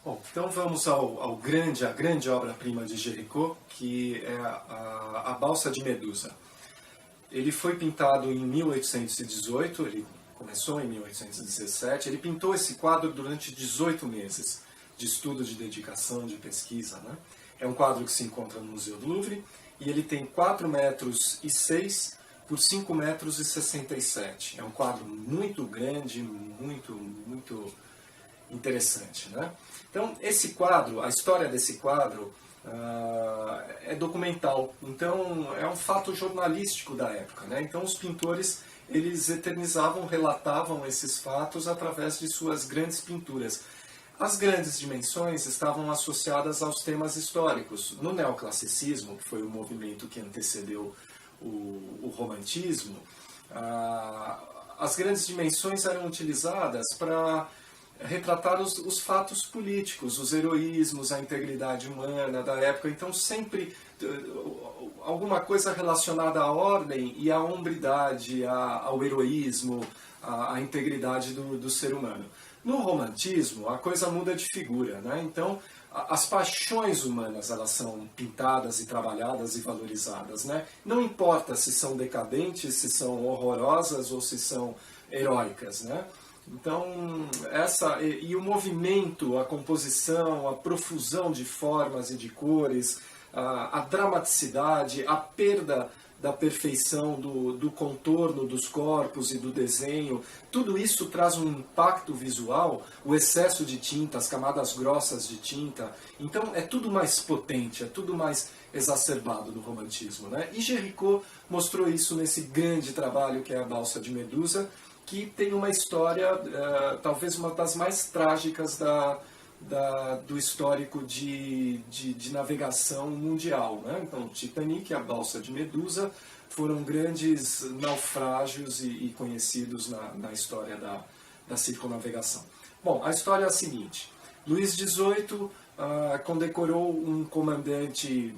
Bom, então vamos à grande obra-prima de Géricault, que é a Balsa de Medusa. Ele foi pintado em 1818, ele começou em 1817, ele pintou esse quadro durante 18 meses de estudo, de dedicação, de pesquisa, né? É um quadro que se encontra no Museu do Louvre e ele tem 4,6 metros por 5,67 metros. É um quadro muito grande, muito interessante, né? Então, esse quadro, a história desse quadro é documental, então é um fato jornalístico da época, né? Então, os pintores, eles eternizavam, relatavam esses fatos através de suas grandes pinturas. As grandes dimensões estavam associadas aos temas históricos. No neoclassicismo, que foi o movimento que antecedeu o romantismo, as grandes dimensões eram utilizadas para retratar os fatos políticos, os heroísmos, a integridade humana da época. Então, sempre alguma coisa relacionada à ordem e à hombridade, ao heroísmo, à integridade do ser humano. No romantismo, a coisa muda de figura, né? Então, as paixões humanas, elas são pintadas e trabalhadas e valorizadas, né? Não importa se são decadentes, se são horrorosas ou se são heróicas, né? Então, o movimento, a composição, a profusão de formas e de cores, a dramaticidade, a perda da perfeição do contorno dos corpos e do desenho, tudo isso traz um impacto visual, o excesso de tinta, as camadas grossas de tinta. Então, é tudo mais potente, é tudo mais exacerbado no romantismo, né? E Géricault mostrou isso nesse grande trabalho que é a Balsa de Medusa, que tem uma história, talvez uma das mais trágicas do histórico de navegação mundial, né? Então, o Titanic e a Balsa de Medusa foram grandes naufrágios e conhecidos na história da circunnavegação. Bom, a história é a seguinte: Luís XVIII condecorou um comandante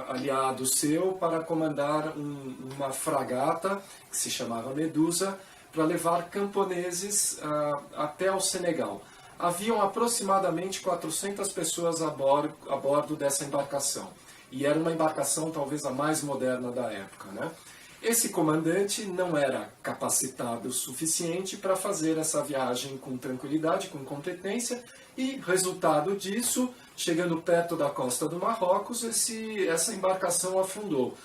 aliado seu para comandar uma fragata que se chamava Medusa, para levar camponeses até o Senegal. Haviam aproximadamente 400 pessoas a bordo dessa embarcação. E era uma embarcação talvez a mais moderna da época, né? Esse comandante não era capacitado o suficiente para fazer essa viagem com tranquilidade, com competência, e resultado disso, chegando perto da costa do Marrocos, essa embarcação afundou.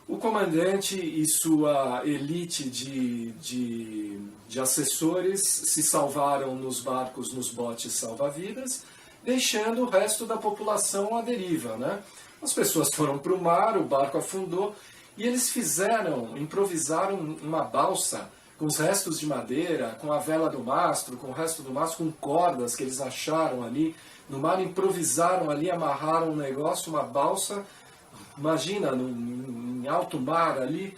O comandante e sua elite de assessores se salvaram nos barcos, nos botes salva-vidas, deixando o resto da população à deriva, né? As pessoas foram para o mar, o barco afundou, e eles improvisaram uma balsa com os restos de madeira, com a vela do mastro, com o resto do mastro, com cordas que eles acharam ali no mar, improvisaram ali, amarraram um negócio, uma balsa. Imagina, em alto mar ali.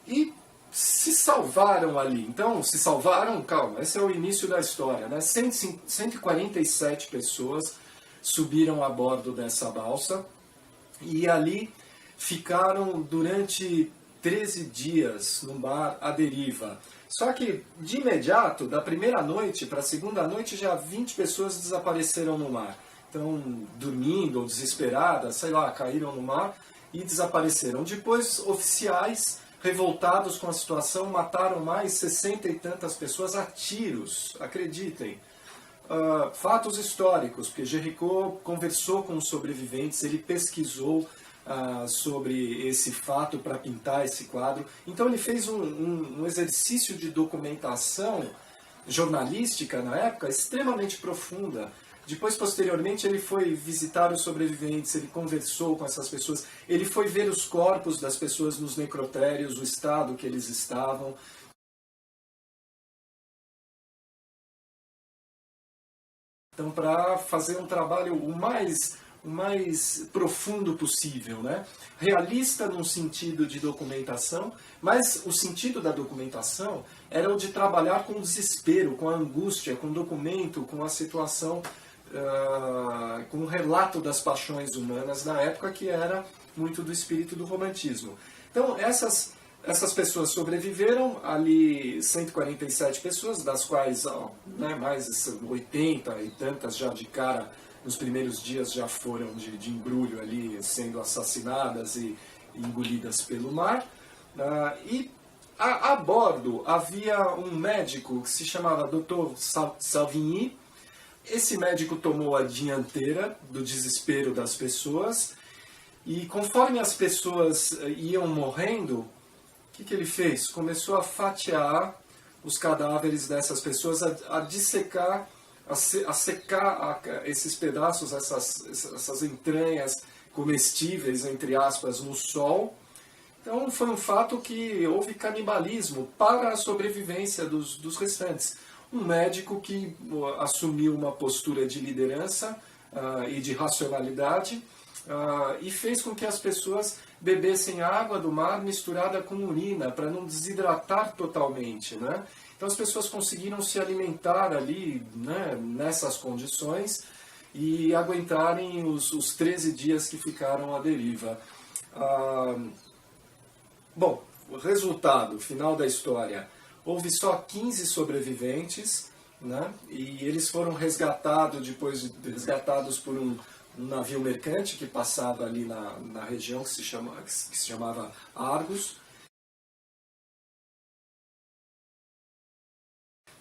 E se salvaram ali. Então, se salvaram, calma, esse é o início da história, né? 147 pessoas subiram a bordo dessa balsa e ali ficaram durante 13 dias no mar à deriva. Só que, de imediato, da primeira noite para a segunda noite, já 20 pessoas desapareceram no mar. Então, dormindo ou desesperadas, sei lá, caíram no mar e desapareceram. Depois, oficiais, revoltados com a situação, mataram mais 60 e tantas pessoas a tiros, acreditem. fatos históricos, porque Géricault conversou com os sobreviventes, ele pesquisou sobre esse fato para pintar esse quadro. Então ele fez um exercício de documentação jornalística na época extremamente profunda. Depois, posteriormente, ele foi visitar os sobreviventes, ele conversou com essas pessoas, ele foi ver os corpos das pessoas nos necrotérios, o estado que eles estavam. Então, para fazer um trabalho o mais profundo possível, né? Realista num sentido de documentação, mas o sentido da documentação era o de trabalhar com o desespero, com a angústia, com o documento, com a situação, com o relato das paixões humanas na época, que era muito do espírito do romantismo. Então, essas pessoas sobreviveram, ali 147 pessoas, das quais mais 80 e tantas já de cara, nos primeiros dias já foram de embrulho ali, sendo assassinadas e engolidas pelo mar. E a bordo havia um médico que se chamava Dr. Salvigny. Esse médico tomou a dianteira do desespero das pessoas e conforme as pessoas iam morrendo, o que ele fez? Começou a fatiar os cadáveres dessas pessoas, a dissecar, a secar esses pedaços, essas entranhas comestíveis, entre aspas, no sol. Então foi um fato que houve canibalismo para a sobrevivência dos restantes. Um médico que assumiu uma postura de liderança e de racionalidade e fez com que as pessoas bebessem água do mar misturada com urina, para não desidratar totalmente, né? Então as pessoas conseguiram se alimentar ali, né, nessas condições e aguentarem os 13 dias que ficaram à deriva. Bom, o resultado final da história: houve só 15 sobreviventes, né, e eles foram resgatados por um navio mercante que passava ali na região que se chamava Argos.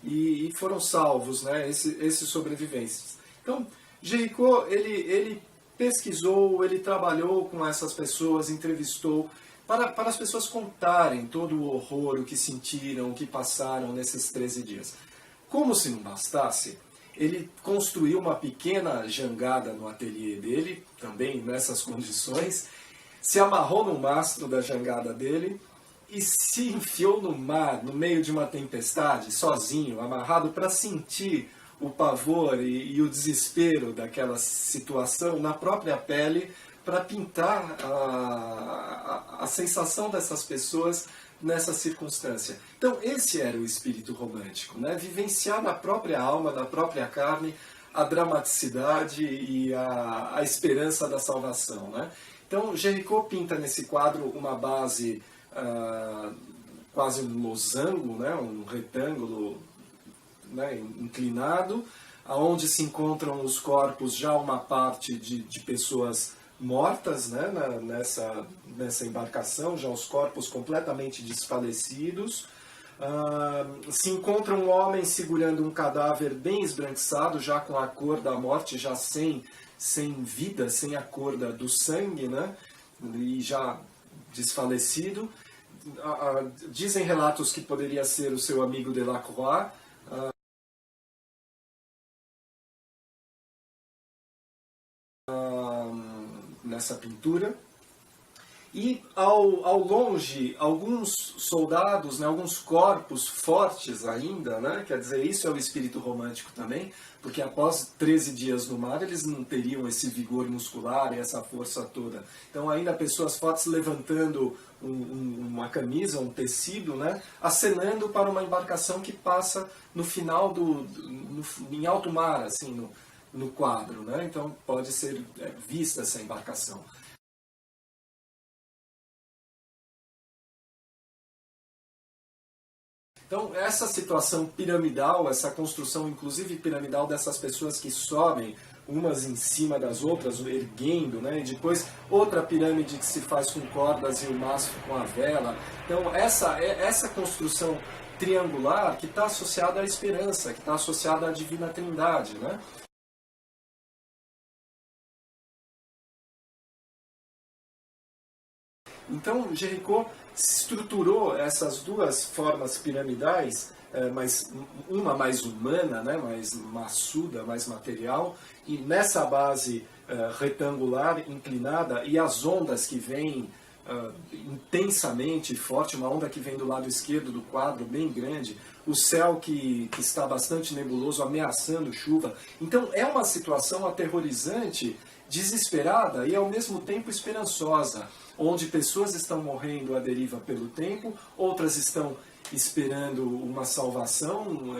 E foram salvos, né, esses sobreviventes. Então, Géricault, ele pesquisou, ele trabalhou com essas pessoas, entrevistou, para as pessoas contarem todo o horror, o que sentiram, o que passaram nesses 13 dias. Como se não bastasse, ele construiu uma pequena jangada no ateliê dele, também nessas condições, se amarrou no mastro da jangada dele e se enfiou no mar, no meio de uma tempestade, sozinho, amarrado, para sentir o pavor e o desespero daquela situação na própria pele, para pintar a sensação dessas pessoas nessa circunstância. Então esse era o espírito romântico, né? Vivenciar na própria alma, na própria carne, a dramaticidade e a esperança da salvação, né? Então Géricault pinta nesse quadro uma base quase um losango, né? Um retângulo, né, inclinado, aonde se encontram os corpos, já uma parte de pessoas mortas, né, nessa embarcação, já os corpos completamente desfalecidos. Se encontra um homem segurando um cadáver bem esbranquiçado, já com a cor da morte, já sem vida, sem a cor do sangue, né, e já desfalecido. Dizem relatos que poderia ser o seu amigo Delacroix, nessa pintura. E ao longe, alguns soldados, né, alguns corpos fortes ainda, né, quer dizer, isso é o espírito romântico também, porque após 13 dias no mar eles não teriam esse vigor muscular e essa força toda. Então ainda pessoas fortes levantando uma camisa, um tecido, né, acenando para uma embarcação que passa no final em alto mar, assim, no quadro, né? Então pode ser vista essa embarcação. Então essa situação piramidal, essa construção inclusive piramidal dessas pessoas que sobem umas em cima das outras, erguendo, né? E depois outra pirâmide que se faz com cordas e o mastro com a vela. Então essa construção triangular que está associada à esperança, que está associada à Divina Trindade, né? Então, Jericó estruturou essas duas formas piramidais, mas uma mais humana, né, mais maçuda, mais material, e nessa base retangular, inclinada, e as ondas que vêm intensamente forte, uma onda que vem do lado esquerdo do quadro, bem grande, o céu que está bastante nebuloso, ameaçando chuva. Então, é uma situação aterrorizante, desesperada e ao mesmo tempo esperançosa, onde pessoas estão morrendo à deriva pelo tempo, outras estão esperando uma salvação,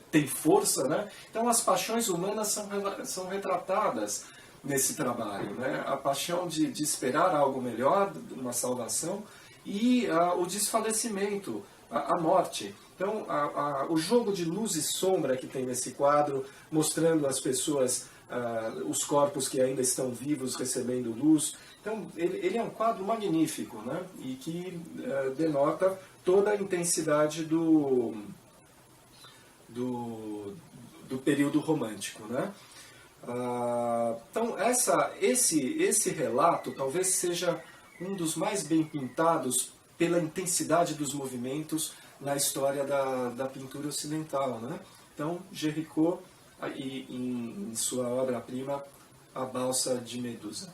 tem força, né? Então as paixões humanas são retratadas nesse trabalho, né? A paixão de esperar algo melhor, uma salvação, e o desfalecimento, a morte. Então, o jogo de luz e sombra que tem nesse quadro, mostrando as pessoas, os corpos que ainda estão vivos recebendo luz. Então, ele é um quadro magnífico, né? E que denota toda a intensidade do período romântico, né? Então, esse relato talvez seja um dos mais bem pintados pela intensidade dos movimentos na história da pintura ocidental, né? Então, Géricault, em sua obra-prima, A Balsa de Medusa.